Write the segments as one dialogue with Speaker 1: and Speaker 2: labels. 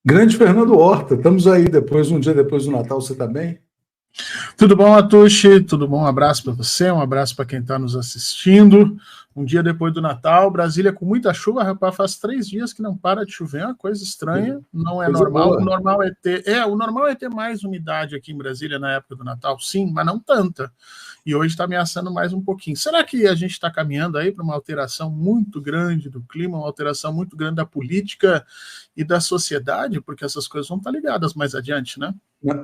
Speaker 1: Grande Fernando Horta, estamos aí um dia depois do Natal, você está bem?
Speaker 2: Tudo bom, Atushi? Tudo bom? Um abraço para você, um abraço para quem está nos assistindo. Um dia depois do Natal, Brasília com muita chuva, rapaz, faz 3 dias que não para de chover, é uma coisa estranha, não é normal.
Speaker 1: Boa.
Speaker 2: O normal é ter mais umidade aqui em Brasília na época do Natal, sim, mas não tanta. E hoje está ameaçando mais um pouquinho. Será que a gente está caminhando aí para uma alteração muito grande do clima, uma alteração muito grande da política e da sociedade? Porque essas coisas vão estar ligadas mais adiante, né?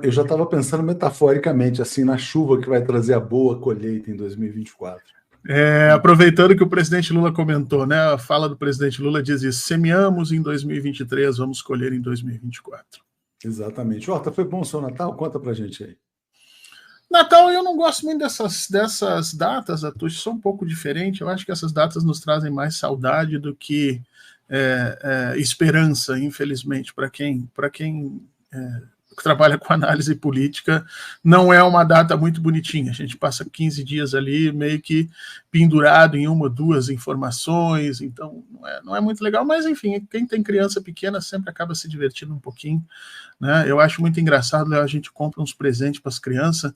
Speaker 1: Eu já estava pensando metaforicamente, assim, na chuva que vai trazer a boa colheita em 2024.
Speaker 2: Aproveitando que o presidente Lula comentou, né? A fala do presidente Lula diz isso: semeamos em 2023, vamos colher em 2024.
Speaker 1: Exatamente. Horta, foi bom o seu Natal? Conta pra gente aí.
Speaker 2: Natal, eu não gosto muito dessas datas, Atush, são um pouco diferentes. Eu acho que essas datas nos trazem mais saudade do que esperança, infelizmente, para quem trabalha com análise política. Não é uma data muito bonitinha. A gente passa 15 dias ali meio que pendurado em uma ou duas informações, então não é muito legal, mas enfim, quem tem criança pequena sempre acaba se divertindo um pouquinho, né? Eu acho muito engraçado, a gente compra uns presentes para as crianças,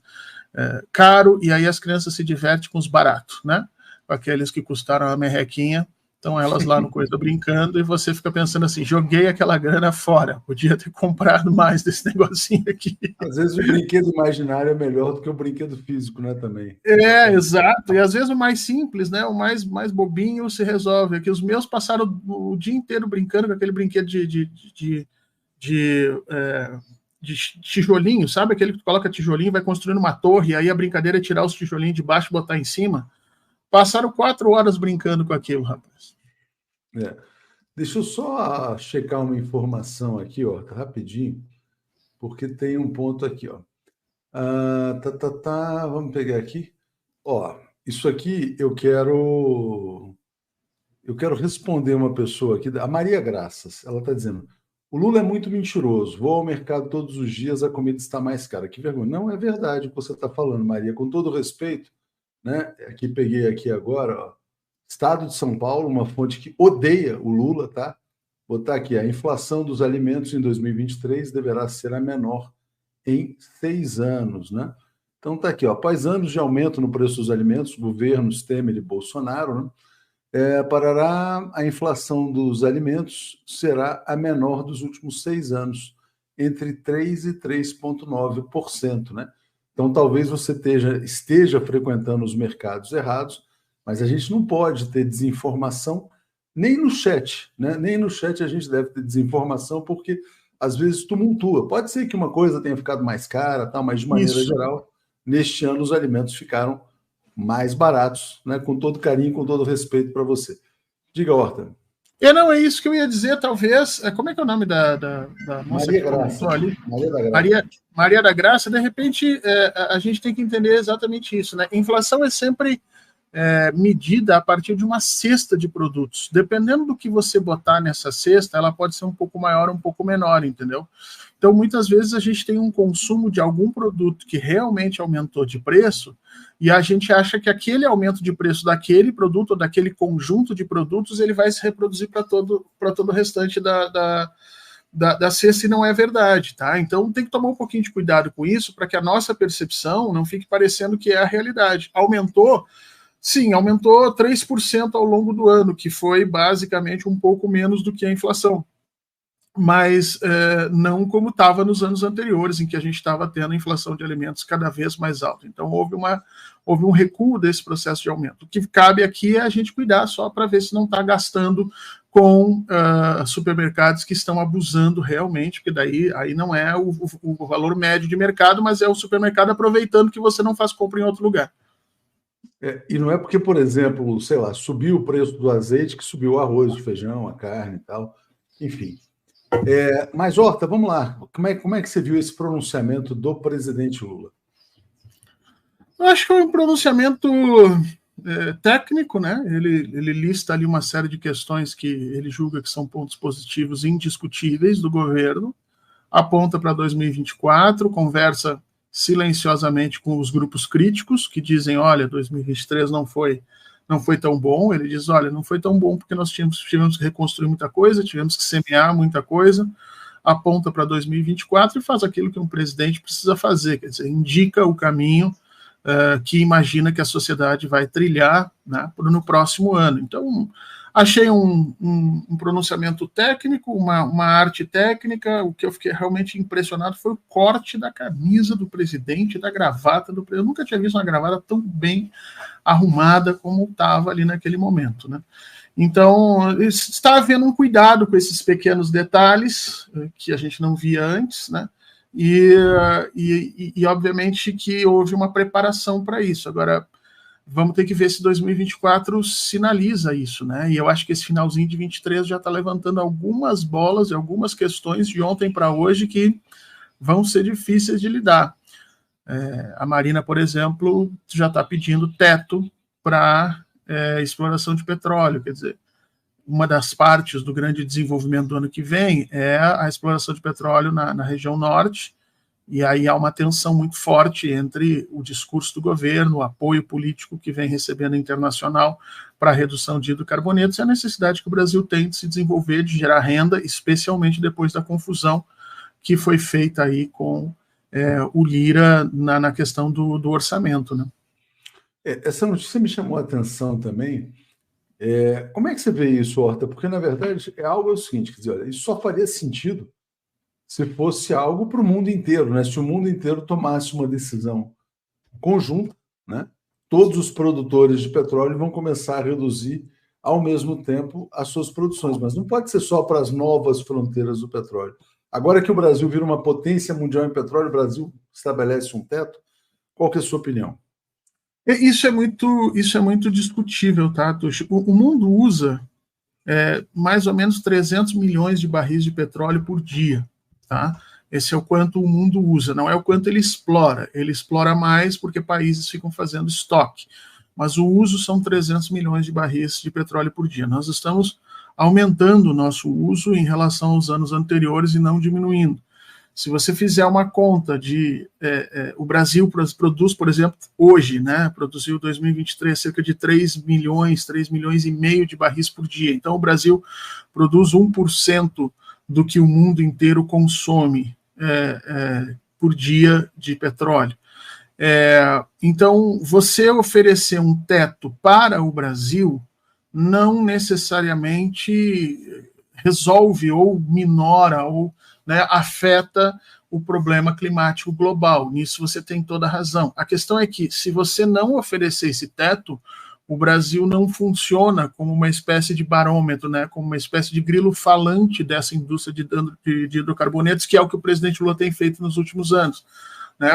Speaker 2: caro, e aí as crianças se divertem com os baratos, né? Com aqueles que custaram a merrequinha. Estão elas lá no coisa brincando e você fica pensando assim, joguei aquela grana fora, podia ter comprado mais desse negocinho aqui.
Speaker 1: Às vezes o brinquedo imaginário é melhor do que o brinquedo físico, né, também.
Speaker 2: Exato, e às vezes o mais simples, né, o mais bobinho se resolve. Aqui os meus passaram o dia inteiro brincando com aquele brinquedo de tijolinho, sabe? Aquele que tu coloca tijolinho, vai construindo uma torre, e aí a brincadeira é tirar os tijolinhos de baixo e botar em cima. Passaram 4 horas brincando com aquilo, rapaz.
Speaker 1: Deixa eu só checar uma informação aqui, ó, rapidinho, porque tem um ponto aqui, ó. Vamos pegar aqui. Ó, isso aqui eu quero responder uma pessoa aqui, a Maria Graças. Ela está dizendo: o Lula é muito mentiroso. Vou ao mercado todos os dias, a comida está mais cara. Que vergonha. Não é verdade o que você está falando, Maria. Com todo respeito, né? Aqui peguei aqui agora, ó, Estado de São Paulo, uma fonte que odeia o Lula, tá? Vou botar aqui: a inflação dos alimentos em 2023 deverá ser a menor em 6 anos, né? Então tá aqui, ó, após anos de aumento no preço dos alimentos, governos Temer e Bolsonaro, né? Parará, a inflação dos alimentos será a menor dos últimos 6 anos, entre 3% e 3,9%, né? Então, talvez você esteja frequentando os mercados errados, mas a gente não pode ter desinformação nem no chat, né? Nem no chat a gente deve ter desinformação, porque às vezes tumultua. Pode ser que uma coisa tenha ficado mais cara, tal, mas de maneira geral, neste ano os alimentos ficaram mais baratos, né? Com todo carinho, com todo respeito para você. Diga, Horta.
Speaker 2: Não, é isso que eu ia dizer, talvez. Como é que é o nome da moça
Speaker 1: Maria
Speaker 2: que comentou ali?
Speaker 1: Maria da Graça.
Speaker 2: Maria da Graça, de repente, a gente tem que entender exatamente isso, né? Inflação é sempre medida a partir de uma cesta de produtos. Dependendo do que você botar nessa cesta, ela pode ser um pouco maior ou um pouco menor, entendeu? Então, muitas vezes a gente tem um consumo de algum produto que realmente aumentou de preço e a gente acha que aquele aumento de preço daquele produto ou daquele conjunto de produtos ele vai se reproduzir para todo o restante da cesta, e não é verdade, tá? Então tem que tomar um pouquinho de cuidado com isso para que a nossa percepção não fique parecendo que é a realidade. Aumentou? Sim, aumentou 3% ao longo do ano, que foi basicamente um pouco menos do que a inflação. Mas não como estava nos anos anteriores, em que a gente estava tendo a inflação de alimentos cada vez mais alta. Então, houve um recuo desse processo de aumento. O que cabe aqui é a gente cuidar só para ver se não está gastando com supermercados que estão abusando realmente, porque daí aí não é o valor médio de mercado, mas é o supermercado aproveitando que você não faz compra em outro lugar.
Speaker 1: E não é porque, por exemplo, sei lá, subiu o preço do azeite que subiu o arroz, o feijão, a carne e tal. Enfim. Mas, Horta, vamos lá. Como é que você viu esse pronunciamento do presidente Lula?
Speaker 2: Eu acho que foi um pronunciamento técnico, né? Ele lista ali uma série de questões que ele julga que são pontos positivos indiscutíveis do governo, aponta para 2024, conversa silenciosamente com os grupos críticos que dizem, olha, 2023 não foi tão bom. Ele diz, olha, não foi tão bom porque nós tivemos que reconstruir muita coisa, tivemos que semear muita coisa. aponta para 2024 e faz aquilo que um presidente precisa fazer, quer dizer, indica o caminho que imagina que a sociedade vai trilhar, né, no próximo ano. Então, achei um pronunciamento técnico, uma arte técnica. O que eu fiquei realmente impressionado foi o corte da camisa do presidente, da gravata do presidente. Eu nunca tinha visto uma gravata tão bem arrumada como estava ali naquele momento, né? Então, está havendo um cuidado com esses pequenos detalhes que a gente não via antes, né? E obviamente que houve uma preparação para isso. Agora, vamos ter que ver se 2024 sinaliza isso, né? E eu acho que esse finalzinho de 23 já está levantando algumas bolas e algumas questões de ontem para hoje que vão ser difíceis de lidar. A Marina, por exemplo, já está pedindo teto para exploração de petróleo, quer dizer, uma das partes do grande desenvolvimento do ano que vem é a exploração de petróleo na região norte, e aí há uma tensão muito forte entre o discurso do governo, o apoio político que vem recebendo internacional para a redução de hidrocarbonetos e a necessidade que o Brasil tem de se desenvolver, de gerar renda, especialmente depois da confusão que foi feita aí com o Lira na questão do orçamento, né?
Speaker 1: Essa notícia me chamou a atenção também. Como é que você vê isso, Horta? Porque, na verdade, é algo o seguinte, quer dizer, olha, isso só faria sentido se fosse algo para o mundo inteiro, né? Se o mundo inteiro tomasse uma decisão conjunta, né? Todos os produtores de petróleo vão começar a reduzir ao mesmo tempo as suas produções, mas não pode ser só para as novas fronteiras do petróleo. Agora que o Brasil vira uma potência mundial em petróleo, o Brasil estabelece um teto. Qual que é a sua opinião?
Speaker 2: Isso é muito discutível, tá, Tuxo? O mundo usa mais ou menos 300 milhões de barris de petróleo por dia, tá? Esse é o quanto o mundo usa, não é o quanto ele explora. Ele explora mais porque países ficam fazendo estoque, mas o uso são 300 milhões de barris de petróleo por dia. Nós estamos aumentando o nosso uso em relação aos anos anteriores e não diminuindo. Se você fizer uma conta de... o Brasil produz, por exemplo, hoje, né, produziu em 2023 cerca de 3 milhões e meio de barris por dia. Então, o Brasil produz 1% do que o mundo inteiro consome por dia de petróleo. Então, você oferecer um teto para o Brasil não necessariamente resolve ou minora ou afeta o problema climático global. Nisso você tem toda a razão. A questão é que, se você não oferecer esse teto, o Brasil não funciona como uma espécie de barômetro, né, como uma espécie de grilo falante dessa indústria de hidrocarbonetos, que é o que o presidente Lula tem feito nos últimos anos, né,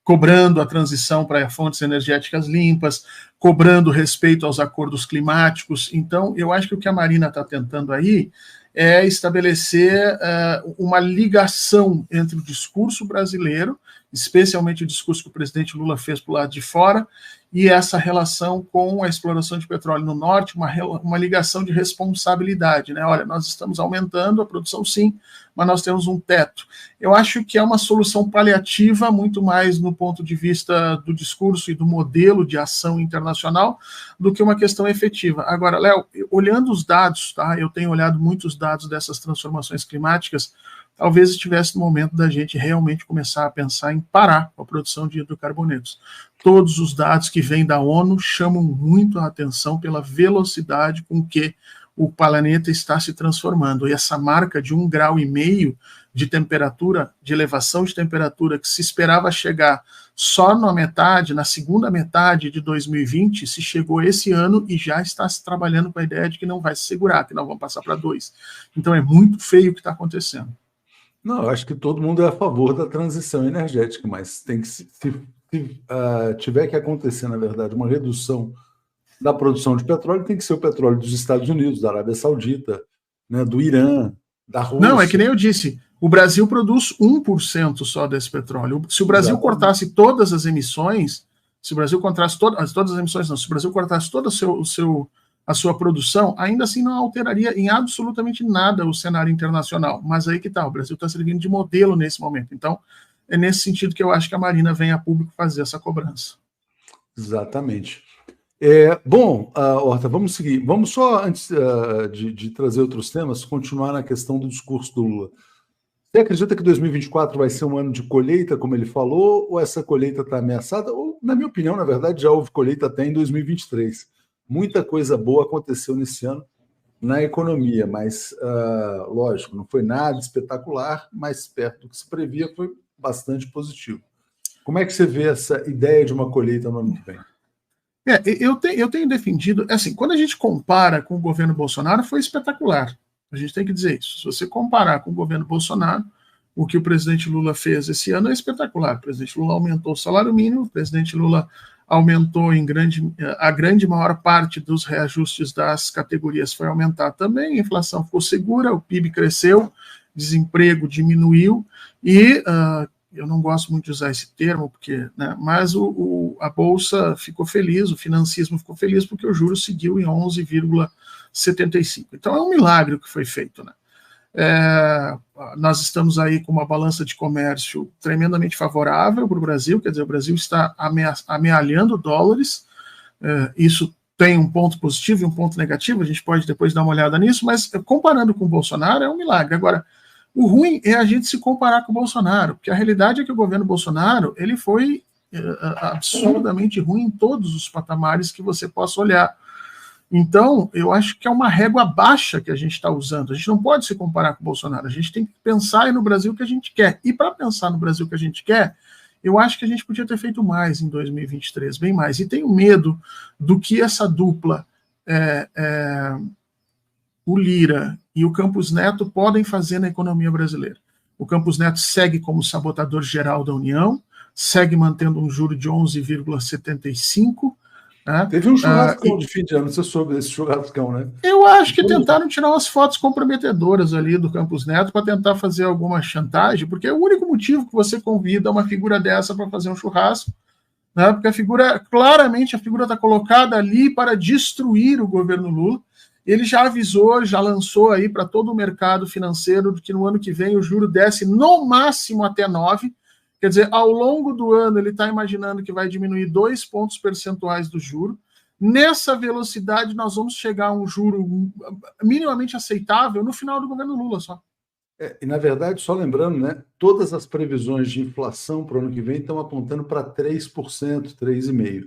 Speaker 2: cobrando a transição para fontes energéticas limpas, cobrando respeito aos acordos climáticos. Então, eu acho que o que a Marina está tentando aí é estabelecer uma ligação entre o discurso brasileiro, especialmente o discurso que o presidente Lula fez para o lado de fora, e essa relação com a exploração de petróleo no norte, uma ligação de responsabilidade, né? Olha, nós estamos aumentando a produção, sim, mas nós temos um teto. Eu acho que é uma solução paliativa, muito mais no ponto de vista do discurso e do modelo de ação internacional, do que uma questão efetiva. Agora, Léo, olhando os dados, tá? Eu tenho olhado muitos dados dessas transformações climáticas, talvez estivesse no momento da gente realmente começar a pensar em parar a produção de hidrocarbonetos. Todos os dados que vêm da ONU chamam muito a atenção pela velocidade com que o planeta está se transformando. E essa marca de 1,5 grau de temperatura, de elevação de temperatura, que se esperava chegar só na segunda metade de 2020, se chegou esse ano e já está se trabalhando com a ideia de que não vai se segurar, que não vão passar para 2. Então é muito feio o que está acontecendo.
Speaker 1: Não, eu acho que todo mundo é a favor da transição energética, mas tem que se tiver que acontecer, na verdade, uma redução da produção de petróleo, tem que ser o petróleo dos Estados Unidos, da Arábia Saudita, né, do Irã, da Rússia.
Speaker 2: Não, é que nem eu disse, o Brasil produz 1% só desse petróleo. Se o Brasil cortasse todas as emissões, se o Brasil cortasse todas as emissões, não, se o Brasil cortasse toda a sua produção, ainda assim não alteraria em absolutamente nada o cenário internacional. Mas aí que está, o Brasil está servindo de modelo nesse momento. Então, é nesse sentido que eu acho que a Marina vem a público fazer essa cobrança.
Speaker 1: Exatamente. Bom, Horta, vamos seguir. Vamos só, antes de trazer outros temas, continuar na questão do discurso do Lula. Você acredita que 2024 vai ser um ano de colheita, como ele falou, ou essa colheita está ameaçada? Ou, na minha opinião, na verdade, já houve colheita até em 2023. Muita coisa boa aconteceu nesse ano na economia, mas, lógico, não foi nada espetacular, mas perto do que se previa foi bastante positivo. Como é que você vê essa ideia de uma colheita no ano que vem?
Speaker 2: Eu tenho defendido, assim, quando a gente compara com o governo Bolsonaro, foi espetacular. A gente tem que dizer isso. Se você comparar com o governo Bolsonaro, o que o presidente Lula fez esse ano é espetacular. O presidente Lula aumentou o salário mínimo, o presidente Lula aumentou a grande maior parte dos reajustes das categorias foi aumentar também, a inflação ficou segura, o PIB cresceu, desemprego diminuiu e eu não gosto muito de usar esse termo, porque, né, mas a Bolsa ficou feliz, o financismo ficou feliz, porque o juro seguiu em 11,75. Então é um milagre o que foi feito, né? Nós estamos aí com uma balança de comércio tremendamente favorável para o Brasil, quer dizer, o Brasil está amealhando dólares, isso tem um ponto positivo e um ponto negativo, a gente pode depois dar uma olhada nisso, mas comparando com o Bolsonaro é um milagre. Agora, o ruim é a gente se comparar com o Bolsonaro, porque a realidade é que o governo Bolsonaro ele foi absurdamente ruim em todos os patamares que você possa olhar. Então, eu acho que é uma régua baixa que a gente está usando. A gente não pode se comparar com o Bolsonaro. A gente tem que pensar no Brasil que a gente quer. E para pensar no Brasil que a gente quer, eu acho que a gente podia ter feito mais em 2023, bem mais. E tenho medo do que essa dupla, o Lira e o Campos Neto, podem fazer na economia brasileira. O Campos Neto segue como sabotador geral da União, segue mantendo um juro de 11,75%. Né?
Speaker 1: Teve um churrascão de fim de ano, você soube desse churrascão, né?
Speaker 2: Eu acho que tentaram tirar umas fotos comprometedoras ali do Campos Neto para tentar fazer alguma chantagem, porque é o único motivo que você convida uma figura dessa para fazer um churrasco, né? Porque claramente a figura está colocada ali para destruir o governo Lula. Ele já avisou, já lançou aí para todo o mercado financeiro que no ano que vem o juro desce no máximo até 9%. Quer dizer, ao longo do ano, ele está imaginando que vai diminuir 2 pontos percentuais do juro. Nessa velocidade, nós vamos chegar a um juro minimamente aceitável no final do governo Lula só.
Speaker 1: E, na verdade, só lembrando, né, todas as previsões de inflação para o ano que vem estão apontando para 3%, 3,5%.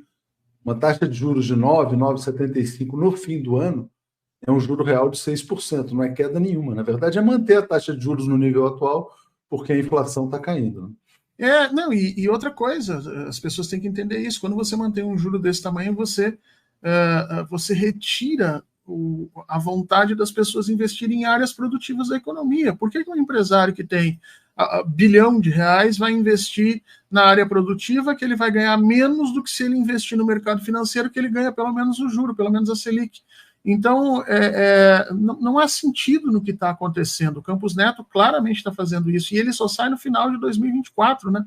Speaker 1: Uma taxa de juros de 9%, 9,75% no fim do ano é um juro real de 6%, não é queda nenhuma. Na verdade, é manter a taxa de juros no nível atual, porque a inflação está caindo, né?
Speaker 2: E outra coisa, as pessoas têm que entender isso. Quando você mantém um juro desse tamanho, você retira a vontade das pessoas investirem em áreas produtivas da economia. Por que um empresário que tem R$ 1 bilhão vai investir na área produtiva, que ele vai ganhar menos do que se ele investir no mercado financeiro, que ele ganha pelo menos o juro, pelo menos a Selic? Então, não há sentido no que está acontecendo. O Campos Neto claramente está fazendo isso, e ele só sai no final de 2024, né?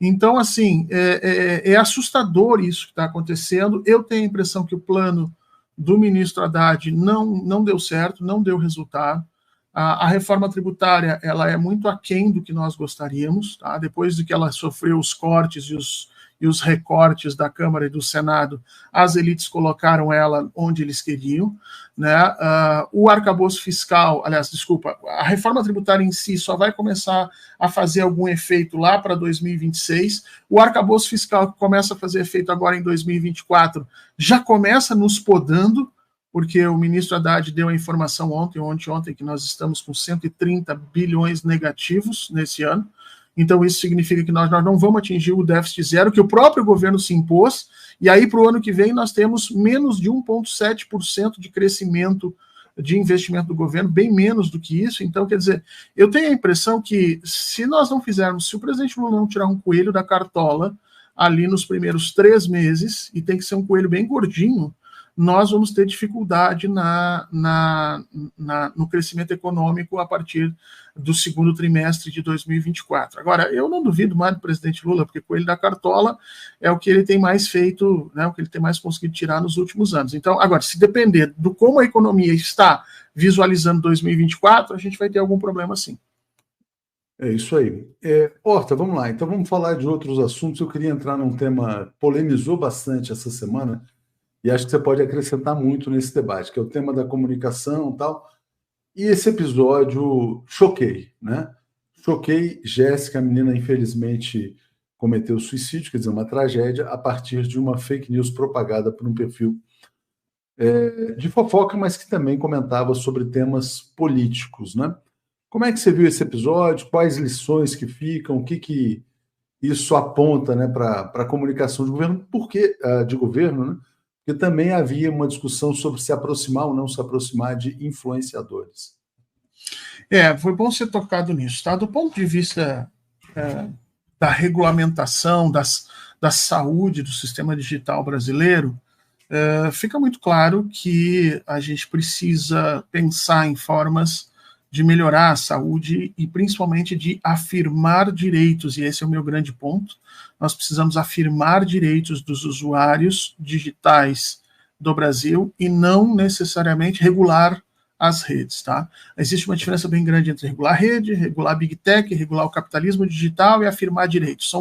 Speaker 2: Então, assim, é assustador isso que está acontecendo. Eu tenho a impressão que o plano do ministro Haddad não deu certo, não deu resultado. A reforma tributária ela é muito aquém do que nós gostaríamos, tá? Depois de que ela sofreu os cortes e os recortes da Câmara e do Senado, as elites colocaram ela onde eles queriam, né? O arcabouço fiscal, a reforma tributária em si só vai começar a fazer algum efeito lá para 2026. O arcabouço fiscal que começa a fazer efeito agora em 2024 já começa nos podando, porque o ministro Haddad deu a informação ontem, que nós estamos com 130 bilhões negativos nesse ano. Então, isso significa que nós não vamos atingir o déficit zero, que o próprio governo se impôs, e aí para o ano que vem nós temos menos de 1,7% de crescimento de investimento do governo, bem menos do que isso. Então, quer dizer, eu tenho a impressão que se nós não fizermos, se o presidente Lula não tirar um coelho da cartola ali nos primeiros 3 meses, e tem que ser um coelho bem gordinho, nós vamos ter dificuldade no crescimento econômico a partir do segundo trimestre de 2024. Agora, eu não duvido mais do presidente Lula, porque coelho da cartola é o que ele tem mais feito, né, o que ele tem mais conseguido tirar nos últimos anos. Então, agora, se depender do como a economia está visualizando 2024, a gente vai ter algum problema sim.
Speaker 1: É isso aí. Horta, vamos lá. Então vamos falar de outros assuntos. Eu queria entrar num tema que polemizou bastante essa semana, e acho que você pode acrescentar muito nesse debate, que é o tema da comunicação e tal. E esse episódio choquei, né? Choquei, Jéssica, a menina infelizmente cometeu suicídio, quer dizer, uma tragédia, a partir de uma fake news propagada por um perfil de fofoca, mas que também comentava sobre temas políticos, né? Como é que você viu esse episódio? Quais lições que ficam? O que isso aponta, né, para a comunicação de governo? De governo, né? Porque também havia uma discussão sobre se aproximar ou não se aproximar de influenciadores.
Speaker 2: Foi bom ser tocado nisso, tá? Do ponto de vista da regulamentação, da saúde do sistema digital brasileiro, fica muito claro que a gente precisa pensar em formas de melhorar a saúde e principalmente de afirmar direitos, e esse é o meu grande ponto. Nós precisamos afirmar direitos dos usuários digitais do Brasil e não necessariamente regular as redes, tá? Existe uma diferença bem grande entre regular a rede, regular a Big Tech, regular o capitalismo digital e afirmar direitos.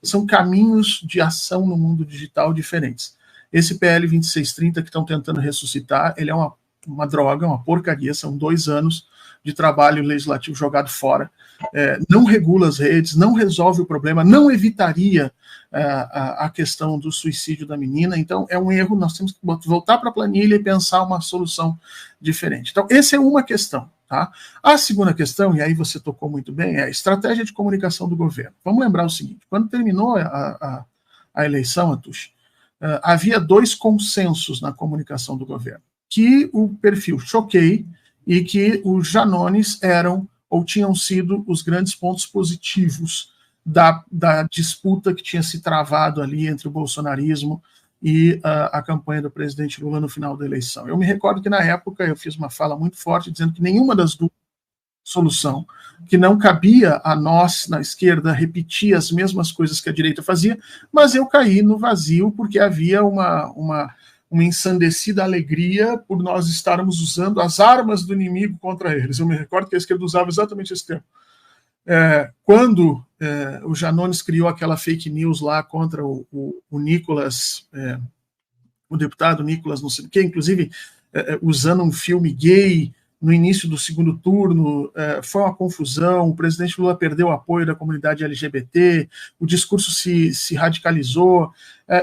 Speaker 2: São caminhos de ação no mundo digital diferentes. Esse PL 2630 que estão tentando ressuscitar, ele é uma droga, uma porcaria, são 2 anos de trabalho legislativo jogado fora, não regula as redes, não resolve o problema, não evitaria a questão do suicídio da menina, então é um erro, nós temos que voltar para a planilha e pensar uma solução diferente. Então, essa é uma questão. Tá? A segunda questão, e aí você tocou muito bem, é a estratégia de comunicação do governo. Vamos lembrar o seguinte, quando terminou a eleição, Atush, havia 2 consensos na comunicação do governo, que o perfil Choquei e que os Janones eram ou tinham sido os grandes pontos positivos da disputa que tinha se travado ali entre o bolsonarismo e a campanha do presidente Lula no final da eleição. Eu me recordo que, na época, eu fiz uma fala muito forte dizendo que nenhuma das duas solução, que não cabia a nós, na esquerda, repetir as mesmas coisas que a direita fazia, mas eu caí no vazio porque havia uma ensandecida alegria por nós estarmos usando as armas do inimigo contra eles. Eu me recordo que a esquerda usava exatamente esse termo. Quando o Janones criou aquela fake news lá contra o Nicolas, o deputado Nicolas, não sei o quê, inclusive usando um filme gay no início do segundo turno, foi uma confusão, o presidente Lula perdeu o apoio da comunidade LGBT, o discurso se radicalizou,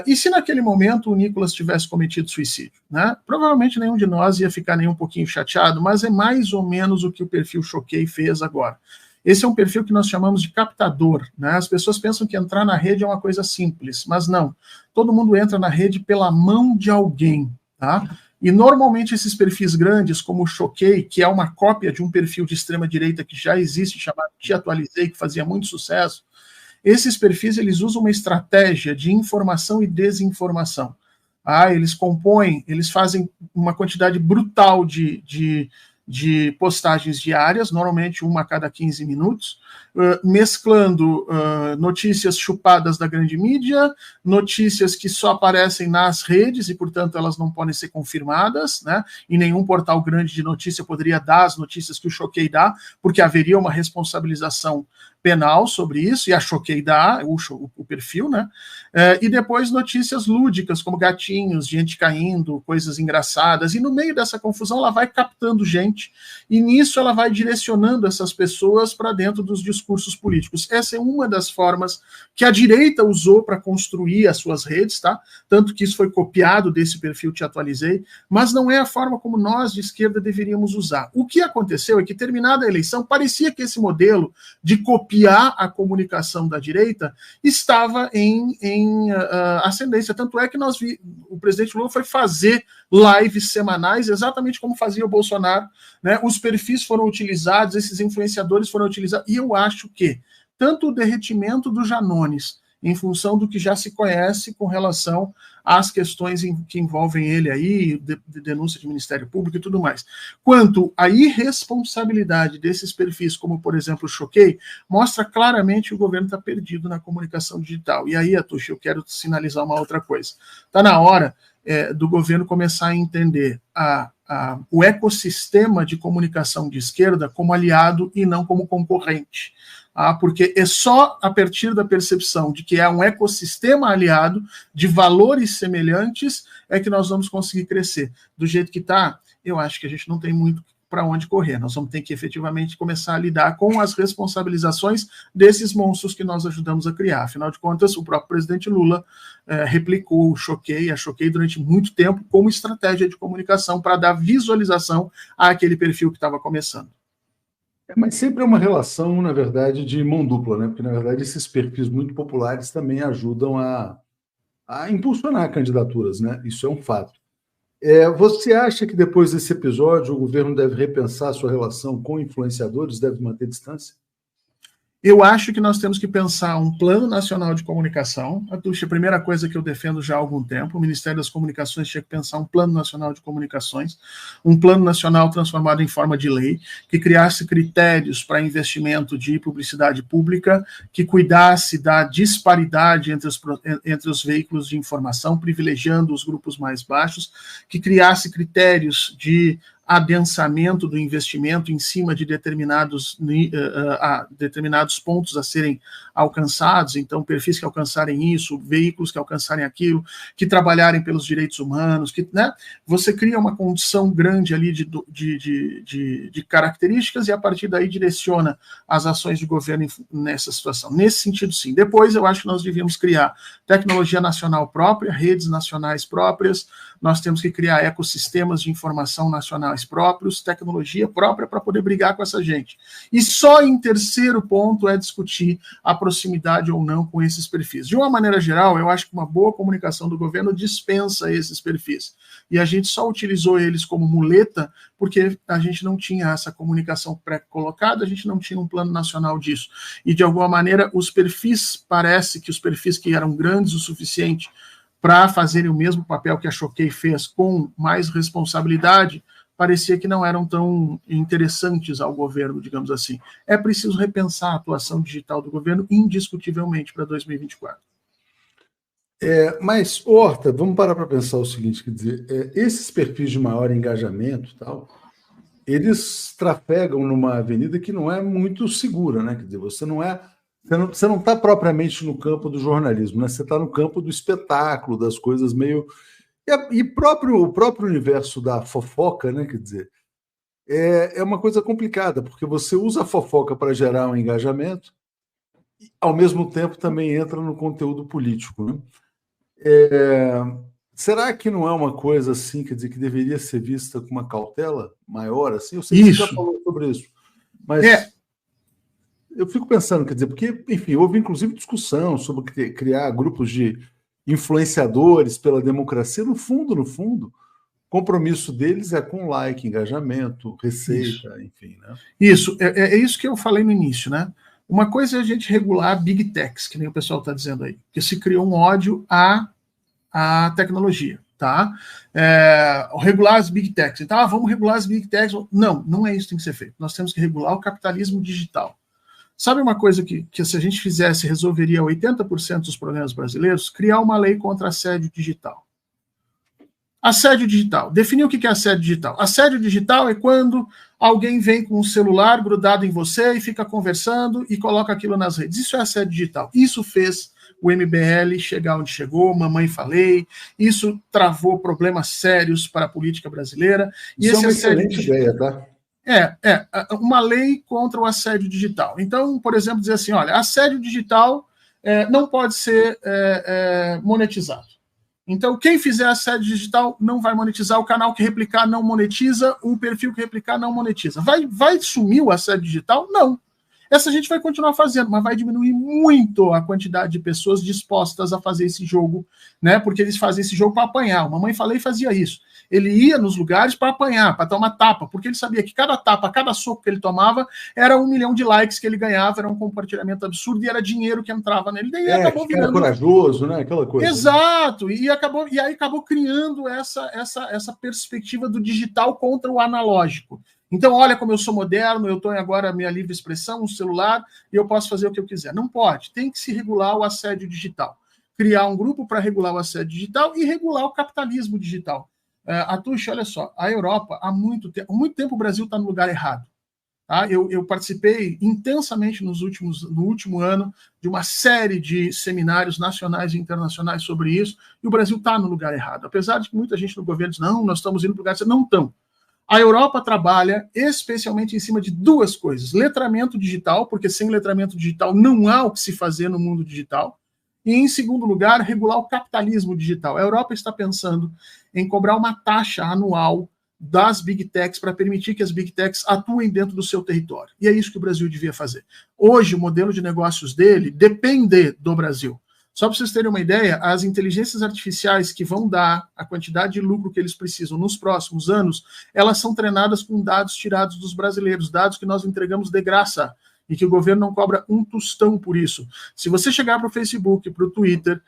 Speaker 2: e se naquele momento o Nicolas tivesse cometido suicídio? Né? Provavelmente nenhum de nós ia ficar nem um pouquinho chateado, mas é mais ou menos o que o perfil Choquei fez agora. Esse é um perfil que nós chamamos de captador. Né? As pessoas pensam que entrar na rede é uma coisa simples, mas não. Todo mundo entra na rede pela mão de alguém, tá? E normalmente esses perfis grandes, como o Choquei, que é uma cópia de um perfil de extrema-direita que já existe, chamado Te Atualizei, que fazia muito sucesso, esses perfis eles usam uma estratégia de informação e desinformação. Eles fazem uma quantidade brutal de postagens diárias, normalmente uma a cada 15 minutos, mesclando notícias chupadas da grande mídia, notícias que só aparecem nas redes e, portanto, elas não podem ser confirmadas, né? E nenhum portal grande de notícia poderia dar as notícias que o Choquei dá, porque haveria uma responsabilização penal sobre isso, e a Choquei dá, o perfil, né? E depois notícias lúdicas, como gatinhos, gente caindo, coisas engraçadas, e no meio dessa confusão ela vai captando gente, e nisso ela vai direcionando essas pessoas para dentro dos discursos políticos. Essa é uma das formas que a direita usou para construir as suas redes, tá? Tanto que isso foi copiado desse perfil Te Atualizei, mas não é a forma como nós de esquerda deveríamos usar. O que aconteceu é que, terminada a eleição, parecia que esse modelo de copiar a comunicação da direita estava em ascendência. Tanto é que o presidente Lula foi fazer lives semanais, exatamente como fazia o Bolsonaro, né? Os perfis foram utilizados, esses influenciadores foram utilizados, e eu acho que tanto o derretimento do Janones, em função do que já se conhece com relação às questões que envolvem ele aí, de denúncia de Ministério Público e tudo mais, quanto a irresponsabilidade desses perfis, como, por exemplo, o Choquei, mostra claramente que o governo está perdido na comunicação digital. E aí, Atush, eu quero sinalizar uma outra coisa. Está na hora do governo começar a entender o ecossistema de comunicação de esquerda como aliado e não como concorrente. Porque é só a partir da percepção de que é um ecossistema aliado de valores semelhantes é que nós vamos conseguir crescer. Do jeito que está, eu acho que a gente não tem muito para onde correr. Nós vamos ter que efetivamente começar a lidar com as responsabilizações desses monstros que nós ajudamos a criar. Afinal de contas, o próprio presidente Lula replicou o Choquei durante muito tempo como estratégia de comunicação para dar visualização àquele perfil que estava começando.
Speaker 1: Mas sempre é uma relação, na verdade, de mão dupla, né? Porque, na verdade, esses perfis muito populares também ajudam a impulsionar candidaturas, né? Isso é um fato. Você acha que depois desse episódio o governo deve repensar a sua relação com influenciadores, deve manter distância?
Speaker 2: Eu acho que nós temos que pensar um plano nacional de comunicação. A primeira coisa que eu defendo já há algum tempo, o Ministério das Comunicações tinha que pensar um plano nacional de comunicações, um plano nacional transformado em forma de lei, que criasse critérios para investimento de publicidade pública, que cuidasse da disparidade entre os veículos de informação, privilegiando os grupos mais baixos, que criasse critérios de adensamento do investimento em cima de determinados pontos a serem alcançados, então perfis que alcançarem isso, veículos que alcançarem aquilo, que trabalharem pelos direitos humanos, que, né, você cria uma condição grande ali de características e a partir daí direciona as ações de governo nessa situação. Nesse sentido, sim. Depois, eu acho que nós devíamos criar tecnologia nacional própria, redes nacionais próprias, nós temos que criar ecossistemas de informação nacionais próprios, tecnologia própria para poder brigar com essa gente. E só em terceiro ponto é discutir a proximidade ou não com esses perfis. De uma maneira geral, eu acho que uma boa comunicação do governo dispensa esses perfis. E a gente só utilizou eles como muleta porque a gente não tinha essa comunicação pré-colocada, a gente não tinha um plano nacional disso. E, de alguma maneira, parece que os perfis que eram grandes o suficiente para fazerem o mesmo papel que a Choquei fez com mais responsabilidade, parecia que não eram tão interessantes ao governo, digamos assim. É preciso repensar a atuação digital do governo indiscutivelmente para 2024.
Speaker 1: Mas, Horta, vamos parar para pensar o seguinte, quer dizer, esses perfis de maior engajamento, tal, eles trafegam numa avenida que não é muito segura, né? Quer dizer, você não está propriamente no campo do jornalismo, né? Você está no campo do espetáculo, das coisas meio... E o próprio universo da fofoca, né? Quer dizer, é uma coisa complicada, porque você usa a fofoca para gerar um engajamento e, ao mesmo tempo, também entra no conteúdo político, né? Será que não é uma coisa assim, quer dizer, que deveria ser vista com uma cautela maior? Assim? Eu sei que você já falou sobre isso, mas... Eu fico pensando, quer dizer, porque, enfim, houve inclusive discussão sobre criar grupos de influenciadores pela democracia. No fundo, o compromisso deles é com like, engajamento, receita, enfim, né?
Speaker 2: Isso, é isso que eu falei no início, né? Uma coisa é a gente regular Big Techs, que nem o pessoal está dizendo aí, que se criou um ódio à tecnologia, tá? Regular as Big Techs. Então, vamos regular as Big Techs. Não é isso que tem que ser feito. Nós temos que regular o capitalismo digital. Sabe uma coisa que se a gente fizesse resolveria 80% dos problemas brasileiros? Criar uma lei contra assédio digital. Assédio digital. Definir o que é assédio digital. Assédio digital é quando alguém vem com um celular grudado em você e fica conversando e coloca aquilo nas redes. Isso é assédio digital. Isso fez o MBL chegar onde chegou, mamãe falei, isso travou problemas sérios para a política brasileira. E
Speaker 1: isso é uma excelente ideia, tá?
Speaker 2: Uma lei contra o assédio digital. Então, por exemplo, dizer assim, olha, assédio digital não pode ser monetizado. Então, quem fizer assédio digital não vai monetizar, o canal que replicar não monetiza, o perfil que replicar não monetiza. Vai sumir o assédio digital? Não. Essa gente vai continuar fazendo, mas vai diminuir muito a quantidade de pessoas dispostas a fazer esse jogo, né? Porque eles fazem esse jogo para apanhar. A mamãe falei fazia isso. Ele ia nos lugares para apanhar, para tomar tapa, porque ele sabia que cada tapa, cada soco que ele tomava era 1 milhão de likes que ele ganhava, era um compartilhamento absurdo e era dinheiro que entrava nele. Daí acabou virando...
Speaker 1: Era corajoso, né? Aquela coisa.
Speaker 2: Exato, né? E aí acabou criando essa perspectiva do digital contra o analógico. Então, olha como eu sou moderno, eu tenho agora a minha livre expressão, um celular, e eu posso fazer o que eu quiser. Não pode, tem que se regular o assédio digital. Criar um grupo para regular o assédio digital e regular o capitalismo digital. Atush, olha só, a Europa, há muito tempo o Brasil está no lugar errado. Tá? Eu participei intensamente no último ano de uma série de seminários nacionais e internacionais sobre isso, e o Brasil está no lugar errado. Apesar de que muita gente no governo diz, não, nós estamos indo para o lugar certo. Não estão. A Europa trabalha especialmente em cima de duas coisas. Letramento digital, porque sem letramento digital não há o que se fazer no mundo digital. E, em segundo lugar, regular o capitalismo digital. A Europa está pensando em cobrar uma taxa anual das Big Techs para permitir que as Big Techs atuem dentro do seu território. E é isso que o Brasil devia fazer. Hoje, o modelo de negócios dele depende do Brasil. Só para vocês terem uma ideia, as inteligências artificiais que vão dar a quantidade de lucro que eles precisam nos próximos anos, elas são treinadas com dados tirados dos brasileiros, dados que nós entregamos de graça e que o governo não cobra um tostão por isso. Se você chegar para o Facebook, para o Twitter,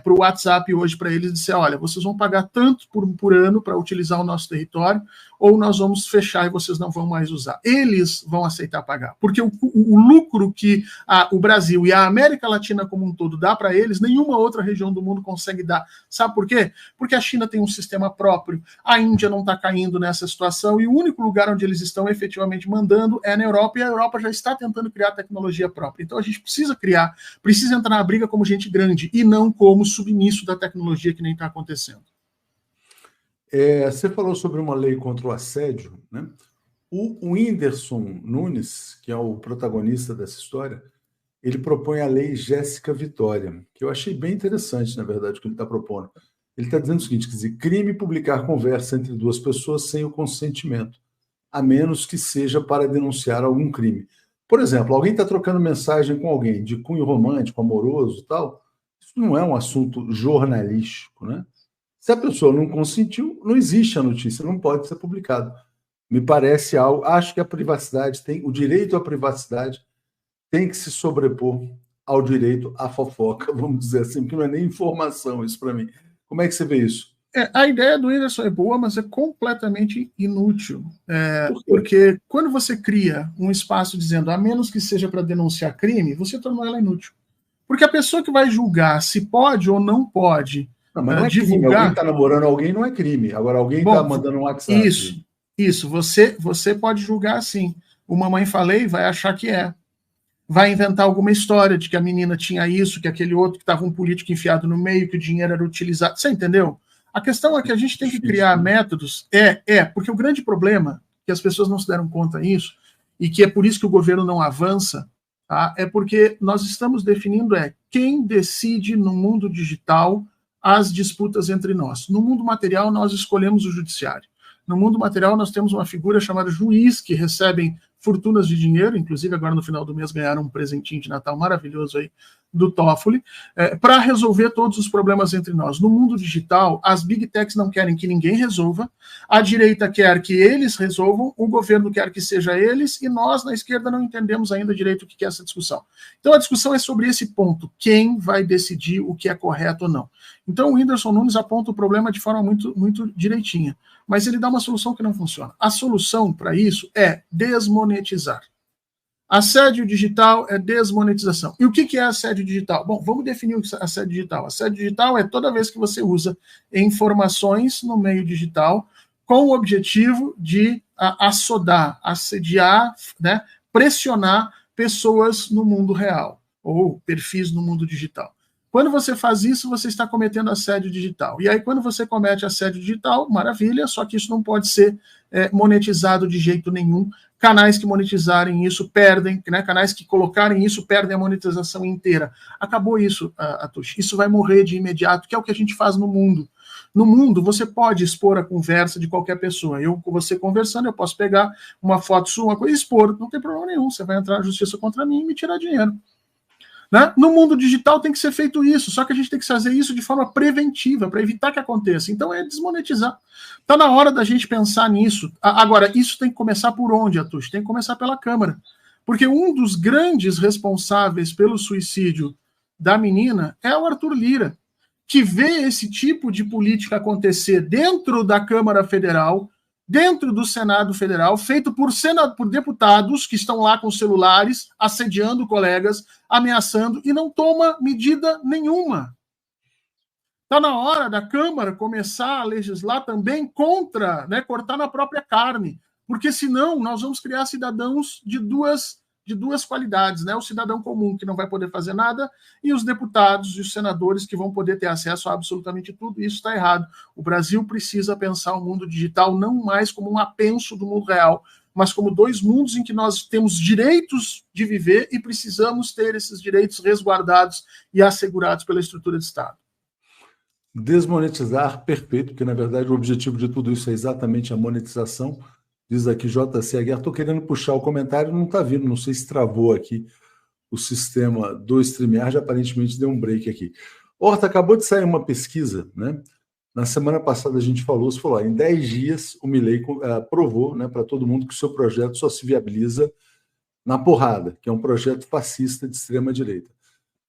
Speaker 2: para o WhatsApp hoje para eles e disser, olha, vocês vão pagar tanto por ano para utilizar o nosso território, ou nós vamos fechar e vocês não vão mais usar. Eles vão aceitar pagar, porque o lucro que o Brasil e a América Latina como um todo dá para eles, nenhuma outra região do mundo consegue dar. Sabe por quê? Porque a China tem um sistema próprio, a Índia não está caindo nessa situação, e o único lugar onde eles estão efetivamente mandando é na Europa, e a Europa já está tentando criar tecnologia própria. Então a gente precisa entrar na briga como gente grande, e não como submisso da tecnologia que nem está acontecendo.
Speaker 1: Você falou sobre uma lei contra o assédio, né? O Whindersson Nunes, que é o protagonista dessa história, ele propõe a lei Jéssica Vitória, que eu achei bem interessante, na verdade, o que ele está propondo. Ele está dizendo o seguinte, quer dizer, crime publicar conversa entre duas pessoas sem o consentimento, a menos que seja para denunciar algum crime. Por exemplo, alguém está trocando mensagem com alguém de cunho romântico, amoroso e tal, isso não é um assunto jornalístico, né? Se a pessoa não consentiu, não existe a notícia, não pode ser publicado. Me parece algo, acho que a privacidade o direito à privacidade tem que se sobrepor ao direito à fofoca, vamos dizer assim, porque não é nem informação isso para mim. Como é que você vê isso?
Speaker 2: A ideia do Whindersson é boa, mas é completamente inútil. Porque quando você cria um espaço dizendo, a menos que seja para denunciar crime, você tornou ela inútil. Porque a pessoa que vai julgar se pode ou não pode
Speaker 1: mas não é divulgar... crime. Alguém está namorando alguém não é crime. Agora, alguém está mandando um WhatsApp.
Speaker 2: Isso. Você pode julgar assim. O Mamãe Falei vai achar que é. Vai inventar alguma história de que a menina tinha isso, que aquele outro que estava um político enfiado no meio, que o dinheiro era utilizado. Você entendeu? A questão é que a gente tem que criar métodos. Porque o grande problema, que as pessoas não se deram conta disso, e que é por isso que o governo não avança, tá? É porque nós estamos definindo quem decide no mundo digital as disputas entre nós. No mundo material, nós escolhemos o judiciário. No mundo material, nós temos uma figura chamada juiz, que recebem fortunas de dinheiro, inclusive agora no final do mês ganharam um presentinho de Natal maravilhoso aí do Toffoli, para resolver todos os problemas entre nós. No mundo digital, as Big Techs não querem que ninguém resolva, a direita quer que eles resolvam, o governo quer que seja eles, e nós, na esquerda, não entendemos ainda direito o que é essa discussão. Então, a discussão é sobre esse ponto, quem vai decidir o que é correto ou não. Então, o Whindersson Nunes aponta o problema de forma muito, muito direitinha, mas ele dá uma solução que não funciona. A solução para isso é desmonetizar. Assédio digital é desmonetização. E o que é assédio digital? Bom, vamos definir o que é assédio digital. Assédio digital é toda vez que você usa informações no meio digital com o objetivo de assodar, assediar, né, pressionar pessoas no mundo real, ou perfis no mundo digital. Quando você faz isso, você está cometendo assédio digital. E aí, quando você comete assédio digital, maravilha, só que isso não pode ser monetizado de jeito nenhum. Canais que monetizarem isso perdem, né? Canais que colocarem isso perdem a monetização inteira. Acabou isso, Atush. Isso vai morrer de imediato, que é o que a gente faz no mundo. No mundo, você pode expor a conversa de qualquer pessoa. Eu com você conversando, eu posso pegar uma foto sua, uma coisa e expor. Não tem problema nenhum. Você vai entrar na justiça contra mim e me tirar dinheiro. Né? No mundo digital tem que ser feito isso, só que a gente tem que fazer isso de forma preventiva, para evitar que aconteça. Então é desmonetizar. Está na hora da gente pensar nisso. Agora, isso tem que começar por onde, Atush? Tem que começar pela Câmara. Porque um dos grandes responsáveis pelo suicídio da menina é o Arthur Lira, que vê esse tipo de política acontecer dentro da Câmara Federal, dentro do Senado Federal, feito por deputados que estão lá com celulares, assediando colegas, ameaçando, e não toma medida nenhuma. Está na hora da Câmara começar a legislar também contra, né, cortar na própria carne, porque senão nós vamos criar cidadãos de duas de duas qualidades, né? O cidadão comum, que não vai poder fazer nada, e os deputados e os senadores que vão poder ter acesso a absolutamente tudo. Isso está errado. O Brasil precisa pensar o mundo digital não mais como um apenso do mundo real, mas como dois mundos em que nós temos direitos de viver e precisamos ter esses direitos resguardados e assegurados pela estrutura de Estado.
Speaker 1: Desmonetizar, perfeito, porque na verdade o objetivo de tudo isso é exatamente a monetização. Diz aqui JC Aguiar, estou querendo puxar o comentário, não está vindo, não sei se travou aqui o sistema do StreamYard, aparentemente deu um break aqui. Horta, acabou de sair uma pesquisa, né? Na semana passada a gente falou, você falou, em 10 dias o Milei provou, né, para todo mundo que o seu projeto só se viabiliza na porrada, que é um projeto fascista de extrema-direita.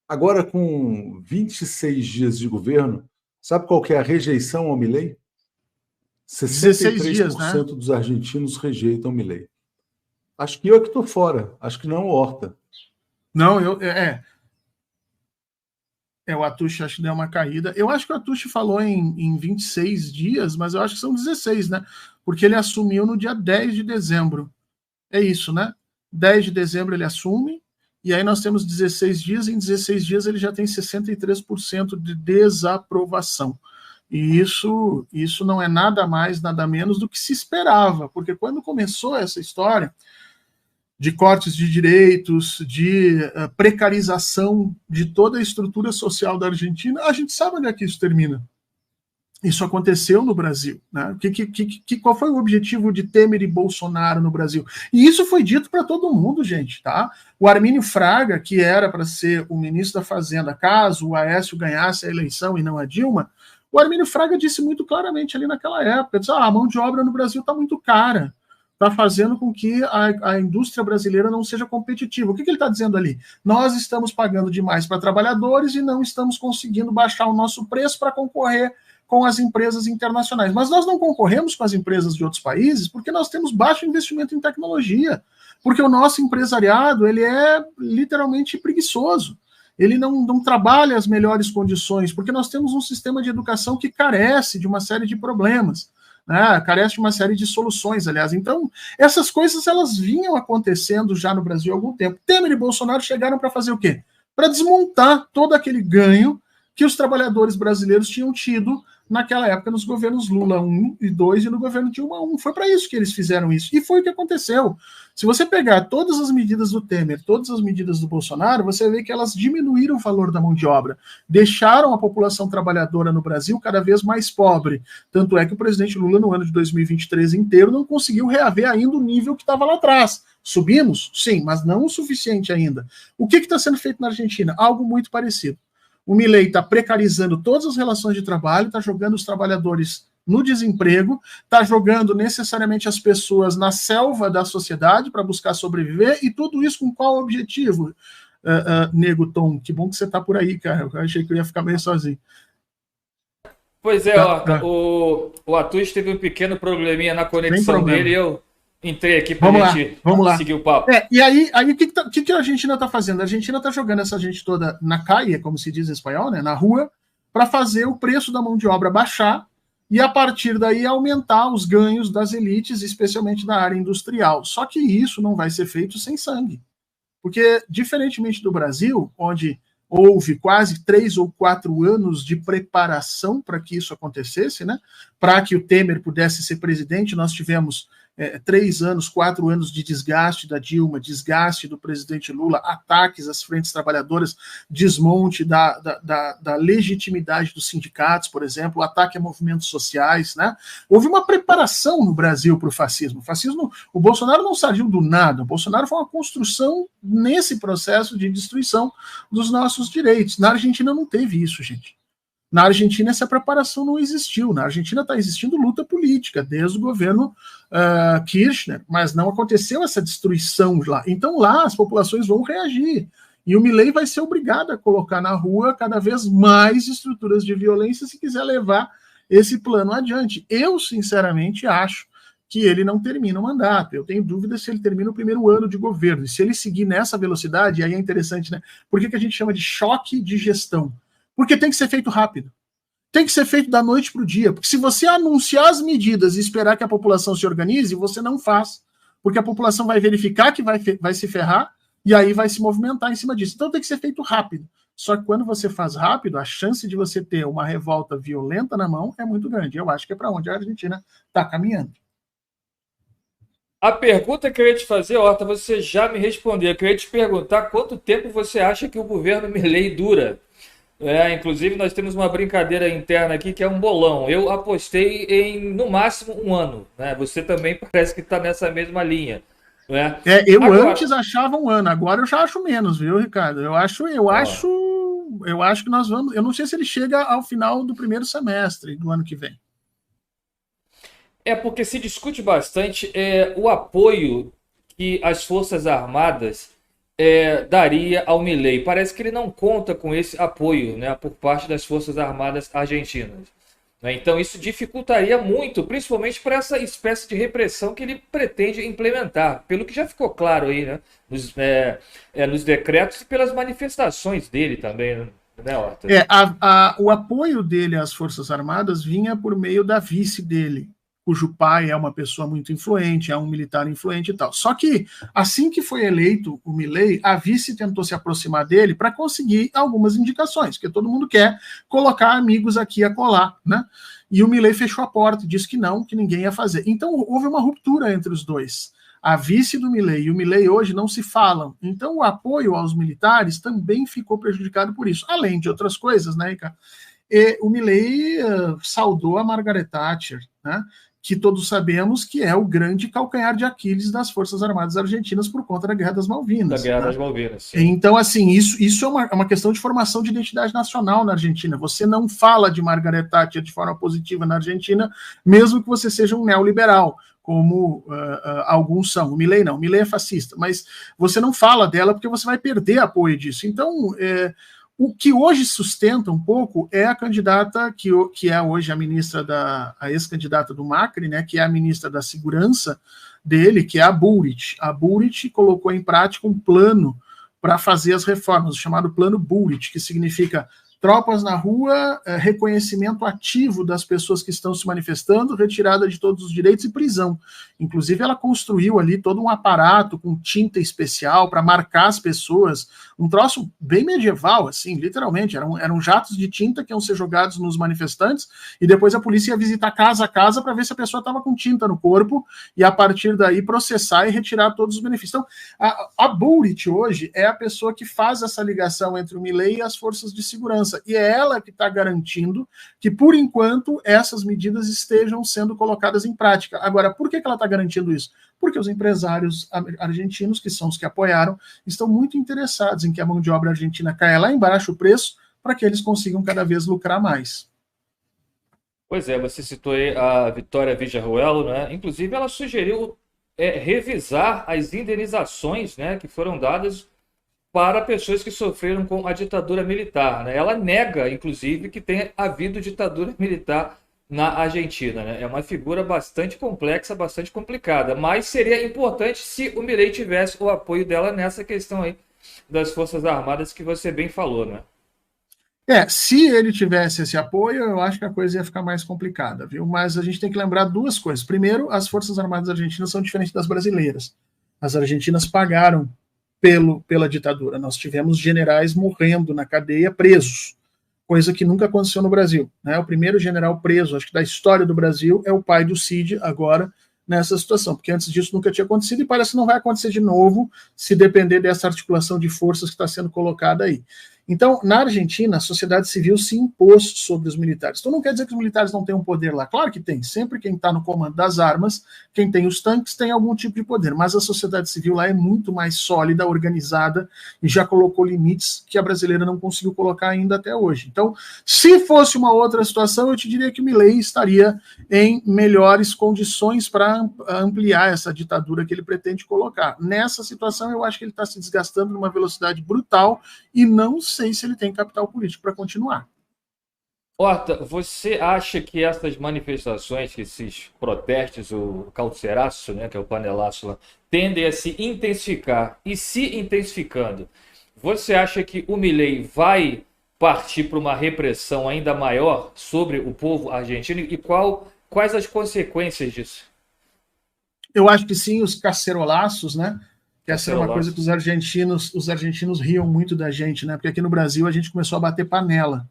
Speaker 1: Agora, com 26 dias de governo, sabe qual que é a rejeição ao Milei? 63% dias, né? Dos argentinos rejeitam o Milei. Acho que eu é que estou fora. Acho que não o Horta.
Speaker 2: Não, o Atushi acho que deu uma caída. Eu acho que o Atushi falou em 26 dias, mas eu acho que são 16, né? Porque ele assumiu no dia 10 de dezembro. É isso, né? 10 de dezembro ele assume, e aí nós temos 16 dias, e em 16 dias ele já tem 63% de desaprovação. E isso não é nada mais, nada menos do que se esperava, porque quando começou essa história de cortes de direitos, de precarização de toda a estrutura social da Argentina, a gente sabe onde é que isso termina. Isso aconteceu no Brasil. Né? Qual foi o objetivo de Temer e Bolsonaro no Brasil? E isso foi dito para todo mundo, gente. Tá? O Armínio Fraga, que era para ser o ministro da Fazenda, caso o Aécio ganhasse a eleição e não a Dilma, o Armínio Fraga disse muito claramente ali naquela época, disse, a mão de obra no Brasil está muito cara, está fazendo com que a indústria brasileira não seja competitiva. O que ele está dizendo ali? Nós estamos pagando demais para trabalhadores e não estamos conseguindo baixar o nosso preço para concorrer com as empresas internacionais. Mas nós não concorremos com as empresas de outros países porque nós temos baixo investimento em tecnologia, porque o nosso empresariado ele é literalmente preguiçoso. Ele não trabalha as melhores condições, porque nós temos um sistema de educação que carece de uma série de problemas, né? Carece de uma série de soluções, aliás. Então, essas coisas elas vinham acontecendo já no Brasil há algum tempo. Temer e Bolsonaro chegaram para fazer o quê? Para desmontar todo aquele ganho que os trabalhadores brasileiros tinham tido naquela época nos governos Lula 1 e 2 e no governo Dilma 1. Foi para isso que eles fizeram isso. E foi o que aconteceu. Se você pegar todas as medidas do Temer, todas as medidas do Bolsonaro, você vê que elas diminuíram o valor da mão de obra, deixaram a população trabalhadora no Brasil cada vez mais pobre. Tanto é que o presidente Lula, no ano de 2023 inteiro, não conseguiu reaver ainda o nível que estava lá atrás. Subimos? Sim, mas não o suficiente ainda. O que está sendo feito na Argentina? Algo muito parecido. O Milei está precarizando todas as relações de trabalho, está jogando os trabalhadores no desemprego, está jogando necessariamente as pessoas na selva da sociedade para buscar sobreviver, e tudo isso com qual objetivo? Nego Tom, que bom que você está por aí, cara. Eu achei que eu ia ficar meio sozinho.
Speaker 3: Pois é, o Atush teve um pequeno probleminha na conexão dele e eu entrei aqui para a gente seguir o papo.
Speaker 2: E aí o que a Argentina está fazendo? A Argentina está jogando essa gente toda na calle, como se diz em espanhol, né, na rua, para fazer o preço da mão de obra baixar e, a partir daí, aumentar os ganhos das elites, especialmente na área industrial. Só que isso não vai ser feito sem sangue. Porque, diferentemente do Brasil, onde houve quase 3 ou 4 anos de preparação para que isso acontecesse, né, para que o Temer pudesse ser presidente, nós tivemos 3 anos, 4 anos de desgaste da Dilma, desgaste do presidente Lula, ataques às frentes trabalhadoras, desmonte da legitimidade dos sindicatos, por exemplo, ataque a movimentos sociais, né? Houve uma preparação no Brasil para o fascismo. O Bolsonaro não saiu do nada, o Bolsonaro foi uma construção nesse processo de destruição dos nossos direitos. Na Argentina não teve isso, gente. Na Argentina, essa preparação não existiu. Na Argentina está existindo luta política, desde o governo Kirchner, mas não aconteceu essa destruição lá. Então, lá, as populações vão reagir. E o Milei vai ser obrigado a colocar na rua cada vez mais estruturas de violência se quiser levar esse plano adiante. Eu, sinceramente, acho que ele não termina o mandato. Eu tenho dúvida se ele termina o primeiro ano de governo. E se ele seguir nessa velocidade, aí é interessante, né? Por que a gente chama de choque de gestão? Porque tem que ser feito rápido. Tem que ser feito da noite para o dia. Porque se você anunciar as medidas e esperar que a população se organize, você não faz. Porque a população vai verificar que vai se ferrar e aí vai se movimentar em cima disso. Então tem que ser feito rápido. Só que quando você faz rápido, a chance de você ter uma revolta violenta na mão é muito grande. Eu acho que é para onde a Argentina está caminhando.
Speaker 3: A pergunta que eu ia te fazer, Horta, você já me respondeu. Eu queria te perguntar quanto tempo você acha que o governo Milei dura. Inclusive, nós temos uma brincadeira interna aqui que é um bolão. Eu apostei em, no máximo, 1 ano. Né? Você também parece que está nessa mesma linha. Né?
Speaker 2: Agora, antes achava 1 ano, agora eu já acho menos, viu, Ricardo? Eu acho que nós vamos. Eu não sei se ele chega ao final do primeiro semestre do ano que vem.
Speaker 3: Porque se discute bastante o apoio que as Forças Armadas daria ao Milei. Parece que ele não conta com esse apoio, né, por parte das Forças Armadas argentinas. Né? Então isso dificultaria muito, principalmente para essa espécie de repressão que ele pretende implementar, pelo que já ficou claro aí, né, nos decretos e pelas manifestações dele também, né, Horta?
Speaker 2: O apoio dele às Forças Armadas vinha por meio da vice dele, cujo pai é uma pessoa muito influente, é um militar influente e tal. Só que, assim que foi eleito o Milei, a vice tentou se aproximar dele para conseguir algumas indicações, porque todo mundo quer colocar amigos aqui a colar, né? E o Milei fechou a porta, disse que não, que ninguém ia fazer. Então, houve uma ruptura entre os dois. A vice do Milei e o Milei hoje não se falam. Então, o apoio aos militares também ficou prejudicado por isso, além de outras coisas, né, Ica? E o Milei saudou a Margaret Thatcher, né? Que todos sabemos que é o grande calcanhar de Aquiles das Forças Armadas Argentinas por conta da Guerra das Malvinas.
Speaker 3: Da Guerra das Malvinas, sim.
Speaker 2: Então, assim, isso é uma questão de formação de identidade nacional na Argentina. Você não fala de Margaret Thatcher de forma positiva na Argentina, mesmo que você seja um neoliberal, como alguns são. O Milei não, o Milei é fascista, mas você não fala dela porque você vai perder apoio disso. Então, o que hoje sustenta um pouco é a candidata que é hoje a ex-candidata do Macri, né, que é a ministra da Segurança dele, que é a Bullrich. A Bullrich colocou em prática um plano para fazer as reformas, o chamado Plano Bullrich, que significa tropas na rua, reconhecimento ativo das pessoas que estão se manifestando, retirada de todos os direitos e prisão. Inclusive, ela construiu ali todo um aparato com tinta especial para marcar as pessoas, um troço bem medieval, assim, literalmente. Eram jatos de tinta que iam ser jogados nos manifestantes e depois a polícia ia visitar casa a casa para ver se a pessoa estava com tinta no corpo e, a partir daí, processar e retirar todos os benefícios. Então, a Bullrich hoje é a pessoa que faz essa ligação entre o Milei e as forças de segurança. E é ela que está garantindo que, por enquanto, essas medidas estejam sendo colocadas em prática. Agora, por que ela está garantindo isso? Porque os empresários argentinos, que são os que apoiaram, estão muito interessados em que a mão de obra argentina caia lá embaixo o preço, para que eles consigam cada vez lucrar mais.
Speaker 3: Pois é, você citou aí a Vitória Villarruel, né? Inclusive, ela sugeriu revisar as indenizações, né, que foram dadas para pessoas que sofreram com a ditadura militar. Né? Ela nega, inclusive, que tenha havido ditadura militar na Argentina. Né? É uma figura bastante complexa, bastante complicada, mas seria importante se o Milei tivesse o apoio dela nessa questão aí das Forças Armadas que você bem falou, né?
Speaker 2: Se ele tivesse esse apoio, eu acho que a coisa ia ficar mais complicada, viu? Mas a gente tem que lembrar duas coisas. Primeiro, as Forças Armadas argentinas são diferentes das brasileiras. As argentinas pagaram pela ditadura. Nós tivemos generais morrendo na cadeia, presos, coisa que nunca aconteceu no Brasil. Né? O primeiro general preso, acho que da história do Brasil, é o pai do Cid, agora nessa situação, porque antes disso nunca tinha acontecido e parece que não vai acontecer de novo se depender dessa articulação de forças que está sendo colocada aí. Então, na Argentina, a sociedade civil se impôs sobre os militares. Então, não quer dizer que os militares não tenham poder lá. Claro que tem. Sempre quem está no comando das armas, quem tem os tanques, tem algum tipo de poder. Mas a sociedade civil lá é muito mais sólida, organizada, e já colocou limites que a brasileira não conseguiu colocar ainda até hoje. Então, se fosse uma outra situação, eu te diria que o Milei estaria em melhores condições para ampliar essa ditadura que ele pretende colocar. Nessa situação, eu acho que ele está se desgastando numa velocidade brutal e não sei se ele tem capital político para continuar.
Speaker 3: Horta, você acha que essas manifestações, que esses protestos, o calceiraço, né, que é o panelaço lá, tendem a se intensificar? E se intensificando, você acha que o Milei vai partir para uma repressão ainda maior sobre o povo argentino? E quais as consequências disso?
Speaker 2: Eu acho que sim, os cacerolaços, né? Que essa era uma coisa que os argentinos riam muito da gente, né? Porque aqui no Brasil a gente começou a bater panela.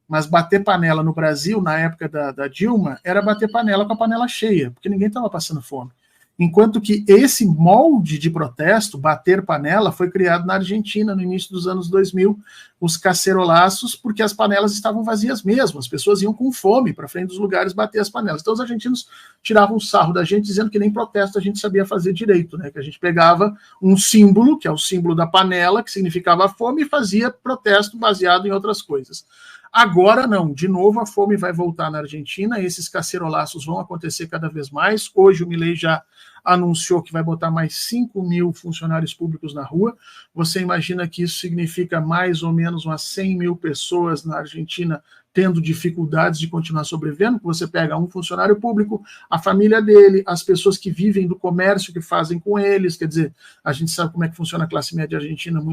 Speaker 2: Mas bater panela no Brasil, na época da Dilma, era bater panela com a panela cheia, porque ninguém estava passando fome. Enquanto que esse molde de protesto, bater panela, foi criado na Argentina no início dos anos 2000, os cacerolaços, porque as panelas estavam vazias mesmo, as pessoas iam com fome para frente dos lugares bater as panelas. Então os argentinos tiravam sarro da gente, dizendo que nem protesto a gente sabia fazer direito, né? Que a gente pegava um símbolo, que é o símbolo da panela, que significava fome, e fazia protesto baseado em outras coisas. Agora não, de novo a fome vai voltar na Argentina, esses cacerolaços vão acontecer cada vez mais. Hoje o Milei já anunciou que vai botar mais 5 mil funcionários públicos na rua. Você imagina que isso significa mais ou menos umas 100 mil pessoas na Argentina tendo dificuldades de continuar sobrevivendo, porque você pega um funcionário público, a família dele, as pessoas que vivem do comércio que fazem com eles, quer dizer, a gente sabe como é que funciona a classe média argentina,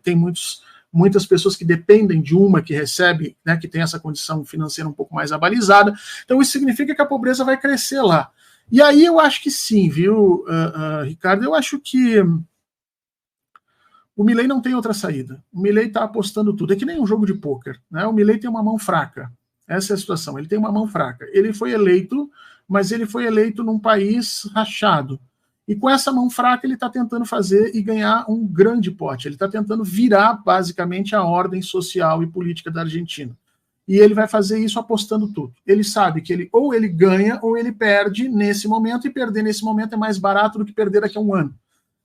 Speaker 2: tem muitas pessoas que dependem de uma que recebe, né, que tem essa condição financeira um pouco mais abalizada. Então isso significa que a pobreza vai crescer lá. E aí eu acho que sim, viu, Ricardo? Eu acho que o Milei não tem outra saída. O Milei está apostando tudo. É que nem um jogo de pôquer, né? O Milei tem uma mão fraca. Essa é a situação. Ele tem uma mão fraca. Ele foi eleito, mas ele foi eleito num país rachado. E com essa mão fraca ele está tentando fazer e ganhar um grande pote. Ele está tentando virar, basicamente, a ordem social e política da Argentina. E ele vai fazer isso apostando tudo. Ele sabe que ou ele ganha ou ele perde nesse momento, e perder nesse momento é mais barato do que perder daqui a um ano.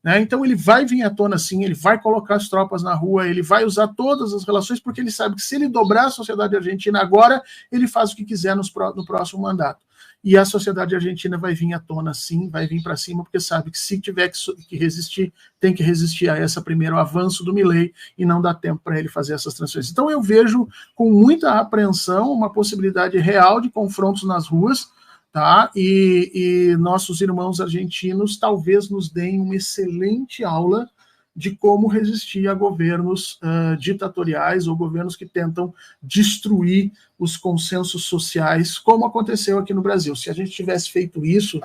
Speaker 2: Né? Então ele vai vir à tona sim, ele vai colocar as tropas na rua, ele vai usar todas as relações, porque ele sabe que se ele dobrar a sociedade argentina agora, ele faz o que quiser no próximo mandato. E a sociedade argentina vai vir à tona sim, vai vir para cima, porque sabe que se tiver que resistir, tem que resistir a esse primeiro avanço do Milei, e não dá tempo para ele fazer essas transferências. Então eu vejo com muita apreensão uma possibilidade real de confrontos nas ruas, tá? E nossos irmãos argentinos talvez nos deem uma excelente aula de como resistir a governos ditatoriais ou governos que tentam destruir os consensos sociais, como aconteceu aqui no Brasil. Se a gente tivesse feito isso,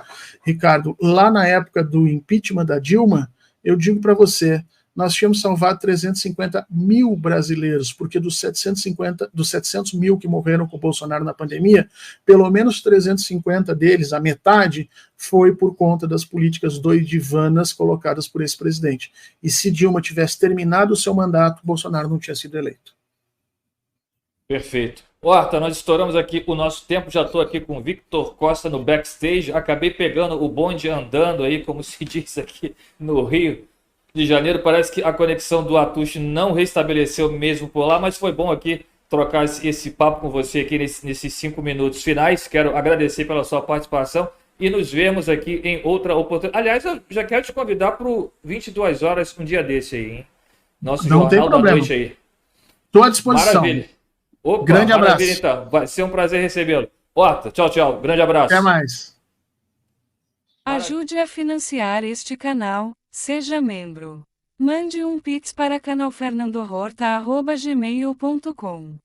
Speaker 2: Ricardo, lá na época do impeachment da Dilma, eu digo para você, nós tínhamos salvado 350 mil brasileiros, porque dos 700 mil que morreram com o Bolsonaro na pandemia, pelo menos 350 deles, a metade, foi por conta das políticas doidivanas colocadas por esse presidente. E se Dilma tivesse terminado o seu mandato, Bolsonaro não tinha sido eleito.
Speaker 3: Perfeito. Horta, nós estouramos aqui o nosso tempo, já estou aqui com o Victor Costa no backstage, acabei pegando o bonde andando aí, como se diz aqui no Rio de Janeiro. Parece que a conexão do Atush não restabeleceu mesmo por lá, mas foi bom aqui trocar esse papo com você aqui nesses 5 minutos finais. Quero agradecer pela sua participação e nos vemos aqui em outra oportunidade. Aliás, eu já quero te convidar para o 22 horas um dia desse aí, hein? Nosso
Speaker 2: não
Speaker 3: Jornal da Noite aí.
Speaker 2: Estou à disposição.
Speaker 3: Maravilha. Opa,
Speaker 2: grande abraço.
Speaker 3: Maravilha, então. Vai ser um prazer recebê-lo. Horta, tchau, tchau. Grande abraço.
Speaker 2: Até mais.
Speaker 4: Ajude a financiar este canal. Seja membro. Mande um Pix para canalfernandohorta@gmail.com.